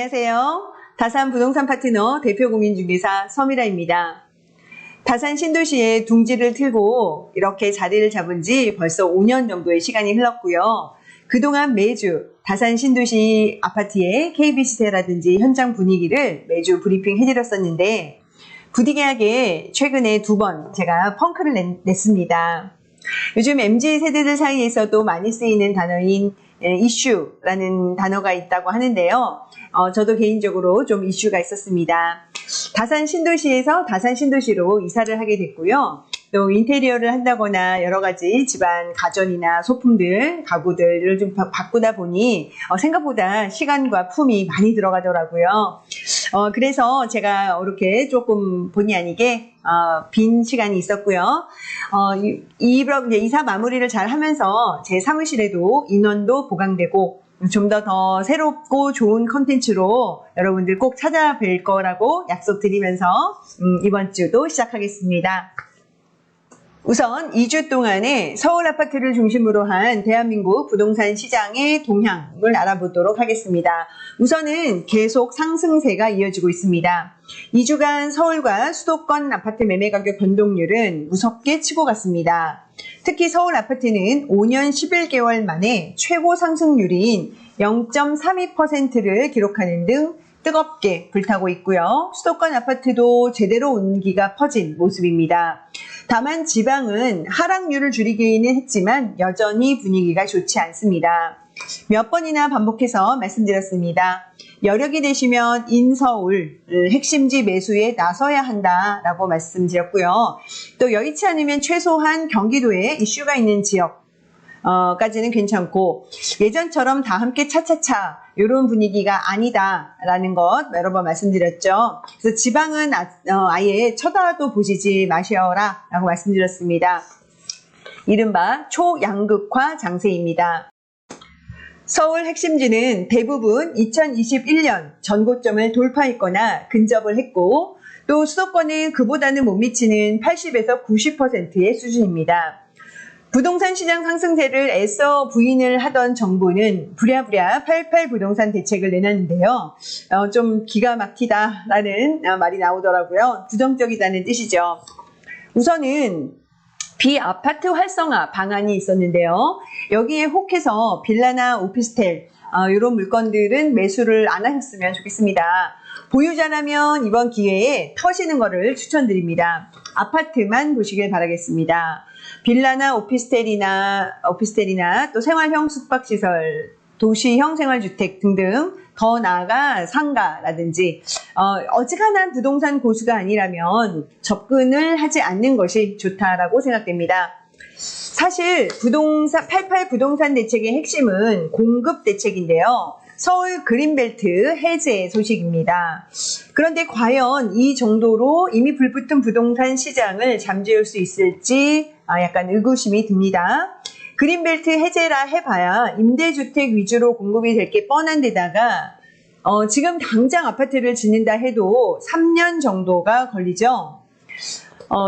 안녕하세요. 다산 부동산 파트너 대표 공인중개사 서미라입니다. 다산 신도시에 둥지를 틀고 이렇게 자리를 잡은 지 벌써 5년 정도의 시간이 흘렀고요. 그동안 매주 다산 신도시 아파트의 KB 시세라든지 현장 분위기를 매주 브리핑 해드렸었는데 부득이하게 최근에 2번 제가 펑크를 냈습니다. 요즘 MZ세대들 사이에서도 많이 쓰이는 단어인 이슈라는 단어가 있다고 하는데요. 저도 개인적으로 좀 이슈가 있었습니다. 다산 신도시에서 다산 신도시로 이사를 하게 됐고요. 또 인테리어를 한다거나 여러 가지 집안 가전이나 소품들, 가구들을 좀 바꾸다 보니 생각보다 시간과 품이 많이 들어가더라고요. 그래서 제가 이렇게 조금 본의 아니게 빈 시간이 있었고요. 이사 마무리를 잘 하면서 제 사무실에도 인원도 보강되고 좀 더 새롭고 좋은 컨텐츠로 여러분들 꼭 찾아뵐 거라고 약속드리면서 이번 주도 시작하겠습니다. 우선 2주 동안에 서울 아파트를 중심으로 한 대한민국 부동산 시장의 동향을 알아보도록 하겠습니다. 우선은 계속 상승세가 이어지고 있습니다. 2주간 서울과 수도권 아파트 매매 가격 변동률은 무섭게 치고 갔습니다. 특히 서울 아파트는 5년 11개월 만에 최고 상승률인 0.32%를 기록하는 등 뜨겁게 불타고 있고요. 수도권 아파트도 제대로 온기가 퍼진 모습입니다. 다만 지방은 하락률을 줄이기는 했지만 여전히 분위기가 좋지 않습니다. 몇 번이나 반복해서 말씀드렸습니다. 여력이 되시면 인서울 핵심지 매수에 나서야 한다라고 말씀드렸고요. 또 여의치 않으면 최소한 경기도에 이슈가 있는 지역 까지는 괜찮고 예전처럼 다 함께 차차차 이런 분위기가 아니다라는 것 여러 번 말씀드렸죠. 그래서 지방은 아예 쳐다도 보시지 마셔라 라고 말씀드렸습니다. 이른바 초양극화 장세입니다. 서울 핵심지는 대부분 2021년 전고점을 돌파했거나 근접을 했고 또 수도권은 그보다는 못 미치는 80에서 90%의 수준입니다. 부동산 시장 상승세를 애써 부인을 하던 정부는 부랴부랴 88 부동산 대책을 내놨는데요. 좀 기가 막히다라는 말이 나오더라고요. 부정적이다는 뜻이죠. 우선은 비아파트 활성화 방안이 있었는데요. 여기에 혹해서 빌라나 오피스텔 이런 물건들은 매수를 안 하셨으면 좋겠습니다. 보유자라면 이번 기회에 터시는 거를 추천드립니다. 아파트만 보시길 바라겠습니다. 빌라나 오피스텔이나 또 생활형 숙박시설, 도시형 생활주택 등등 더 나아가 상가라든지 어지간한 부동산 고수가 아니라면 접근을 하지 않는 것이 좋다라고 생각됩니다. 사실 88 부동산 대책의 핵심은 공급 대책인데요. 서울 그린벨트 해제 소식입니다. 그런데 과연 이 정도로 이미 불붙은 부동산 시장을 잠재울 수 있을지 약간 의구심이 듭니다. 그린벨트 해제라 해봐야 임대주택 위주로 공급이 될 게 뻔한 데다가 지금 당장 아파트를 짓는다 해도 3년 정도가 걸리죠.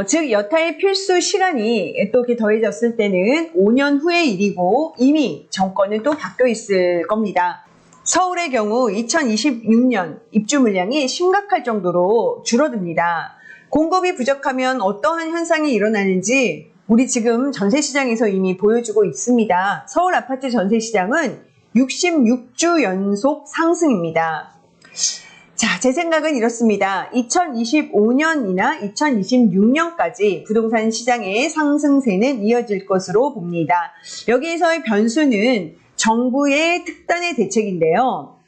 즉 여타의 필수 시간이 또 이렇게 더해졌을 때는 5년 후의 일이고 이미 정권은 또 바뀌어 있을 겁니다. 서울의 경우 2026년 입주 물량이 심각할 정도로 줄어듭니다. 공급이 부족하면 어떠한 현상이 일어나는지 우리 지금 전세시장에서 이미 보여주고 있습니다. 서울 아파트 전세시장은 66주 연속 상승입니다. 자, 제 생각은 이렇습니다. 2025년이나 2026년까지 부동산 시장의 상승세는 이어질 것으로 봅니다. 여기에서의 변수는 정부의 특단의 대책인데요.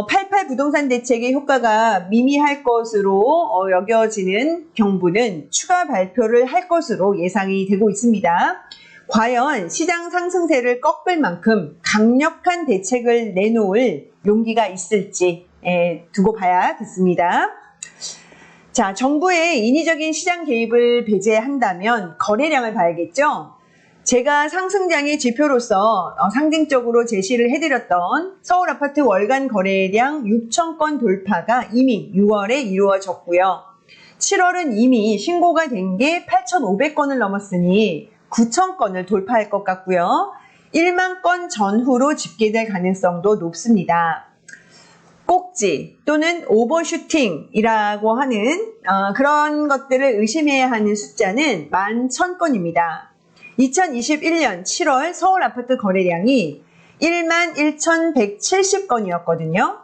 88 부동산 대책의 효과가 미미할 것으로 여겨지는 정부는 추가 발표를 할 것으로 예상이 되고 있습니다. 과연 시장 상승세를 꺾을 만큼 강력한 대책을 내놓을 용기가 있을지 두고 봐야겠습니다. 자, 정부의 인위적인 시장 개입을 배제한다면 거래량을 봐야겠죠. 제가 상승장의 지표로서 상징적으로 제시를 해드렸던 서울 아파트 월간 거래량 6,000건 돌파가 이미 6월에 이루어졌고요. 7월은 이미 신고가 된 게 8,500건을 넘었으니 9,000건을 돌파할 것 같고요. 1만 건 전후로 집계될 가능성도 높습니다. 꼭지 또는 오버슈팅이라고 하는 그런 것들을 의심해야 하는 숫자는 11,000건입니다. 2021년 7월 서울 아파트 거래량이 11,170건이었거든요.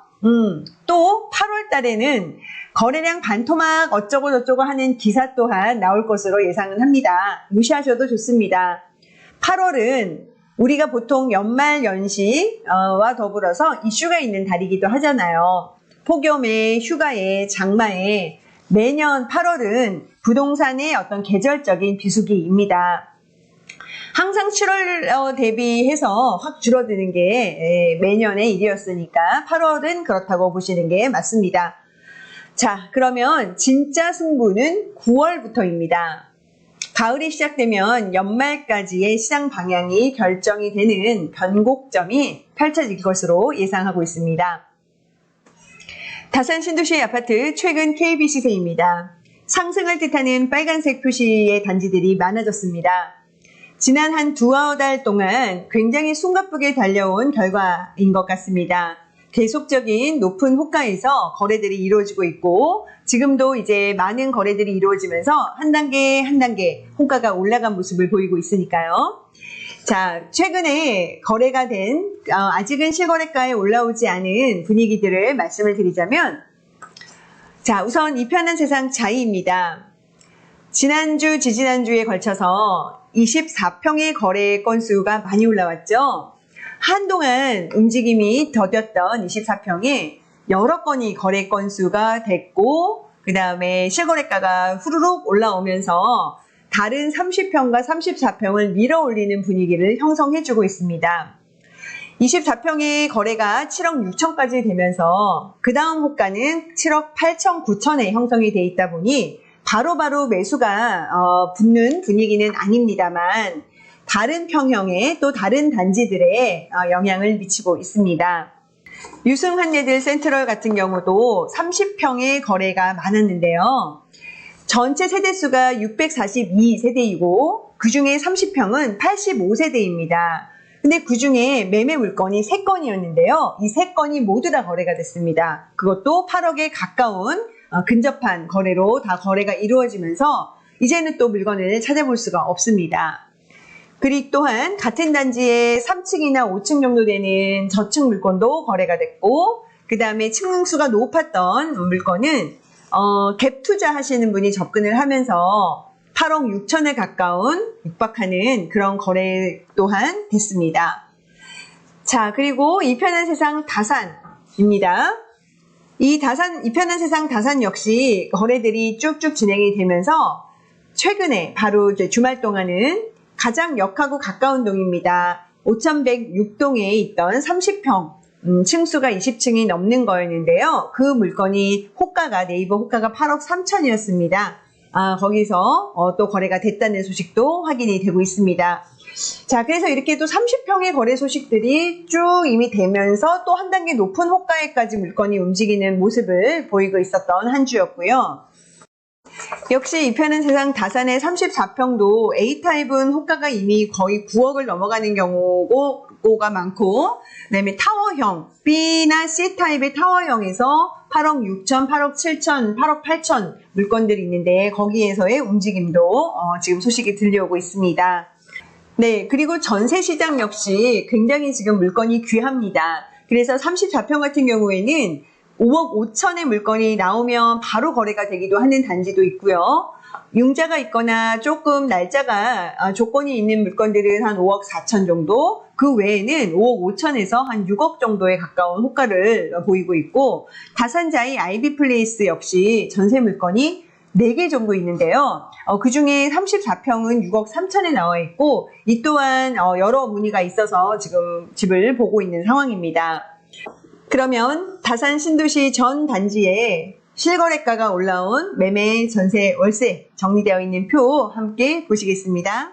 또 8월 달에는 거래량 반토막 어쩌고 저쩌고 하는 기사 또한 나올 것으로 예상은 합니다. 무시하셔도 좋습니다. 8월은 우리가 보통 연말 연시와 더불어서 이슈가 있는 달이기도 하잖아요. 폭염에, 휴가에, 장마에 매년 8월은 부동산의 어떤 계절적인 비수기입니다. 항상 7월 대비해서 확 줄어드는 게 매년의 일이었으니까 8월은 그렇다고 보시는 게 맞습니다. 자, 그러면 진짜 승부는 9월부터입니다. 가을이 시작되면 연말까지의 시장 방향이 결정이 되는 변곡점이 펼쳐질 것으로 예상하고 있습니다. 다산 신도시의 아파트 최근 KB 시세입니다. 상승을 뜻하는 빨간색 표시의 단지들이 많아졌습니다. 지난 한 두어 달 동안 굉장히 숨가쁘게 달려온 결과인 것 같습니다. 계속적인 높은 호가에서 거래들이 이루어지고 있고 지금도 이제 많은 거래들이 이루어지면서 한 단계 한 단계 호가가 올라간 모습을 보이고 있으니까요. 자, 최근에 거래가 된 아직은 실거래가에 올라오지 않은 분위기들을 말씀을 드리자면 자, 우선 이편한 세상 자이입니다. 지난주, 지지난주에 걸쳐서 24평의 거래 건수가 많이 올라왔죠. 한동안 움직임이 더뎠던 24평에 여러 건이 거래 건수가 됐고 그 다음에 실거래가가 후루룩 올라오면서 다른 30평과 34평을 밀어 올리는 분위기를 형성해주고 있습니다. 24평의 거래가 7억 6천까지 되면서 그 다음 호가는 7억 8천 9천에 형성이 돼 있다 보니 바로바로 매수가 붙는 분위기는 아닙니다만 다른 평형에 또 다른 단지들에 영향을 미치고 있습니다. 유승환예들 센트럴 같은 경우도 30평의 거래가 많았는데요. 전체 세대수가 642세대이고 그 중에 30평은 85세대입니다. 근데 그 중에 매매 물건이 3건이었는데요. 이 3건이 모두 다 거래가 됐습니다. 그것도 8억에 가까운 근접한 거래로 다 거래가 이루어지면서 이제는 또 물건을 찾아볼 수가 없습니다. 그리고 또한 같은 단지에 3층이나 5층 정도 되는 저층 물건도 거래가 됐고 그 다음에 층수가 높았던 물건은 갭 투자 하시는 분이 접근을 하면서 8억 6천에 가까운 육박하는 그런 거래 또한 됐습니다. 자, 그리고 이편한 세상 다산입니다. 이편한 세상 다산 역시 거래들이 쭉쭉 진행이 되면서 최근에 바로 이제 주말 동안은 가장 역하고 가까운 동입니다. 5106동에 있던 30평 층수가 20층이 넘는 거였는데요. 그 물건이 네이버 호가가 8억 3천이었습니다. 거기서 또 거래가 됐다는 소식도 확인이 되고 있습니다. 자, 그래서 이렇게 또 30평의 거래 소식들이 쭉 이미 되면서 또 한 단계 높은 호가에까지 물건이 움직이는 모습을 보이고 있었던 한 주였고요. 역시 이편한 세상 다산의 34평도 A타입은 호가가 이미 거의 9억을 넘어가는 경우가 많고 그다음에 타워형 B나 C타입의 타워형에서 8억 6천, 8억 7천, 8억 8천 물건들이 있는데 거기에서의 움직임도 지금 소식이 들려오고 있습니다. 네, 그리고 전세 시장 역시 굉장히 지금 물건이 귀합니다. 그래서 34평 같은 경우에는 5억 5천의 물건이 나오면 바로 거래가 되기도 하는 단지도 있고요. 융자가 있거나 조금 날짜가 조건이 있는 물건들은 한 5억 4천 정도, 그 외에는 5억 5천에서 한 6억 정도에 가까운 호가를 보이고 있고 다산자이 아이비플레이스 역시 전세 물건이 4개 정도 있는데요. 그 중에 34평은 6억 3천에 나와 있고 이 또한 여러 문의가 있어서 지금 집을 보고 있는 상황입니다. 그러면 다산 신도시 전 단지에 실거래가가 올라온 매매, 전세, 월세 정리되어 있는 표 함께 보시겠습니다.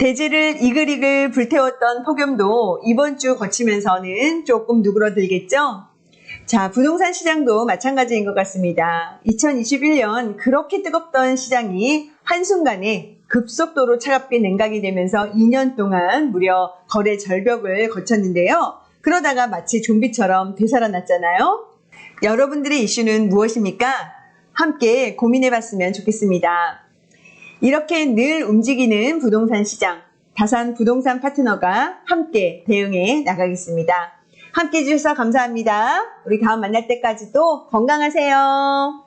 대지를 이글이글 불태웠던 폭염도 이번 주 거치면서는 조금 누그러들겠죠? 자, 부동산 시장도 마찬가지인 것 같습니다. 2021년 그렇게 뜨겁던 시장이 한순간에 급속도로 차갑게 냉각이 되면서 2년 동안 무려 거래 절벽을 거쳤는데요. 그러다가 마치 좀비처럼 되살아났잖아요. 여러분들의 이슈는 무엇입니까? 함께 고민해봤으면 좋겠습니다. 이렇게 늘 움직이는 부동산 시장, 다산 부동산 파트너가 함께 대응해 나가겠습니다. 함께 해주셔서 감사합니다. 우리 다음 만날 때까지도 건강하세요.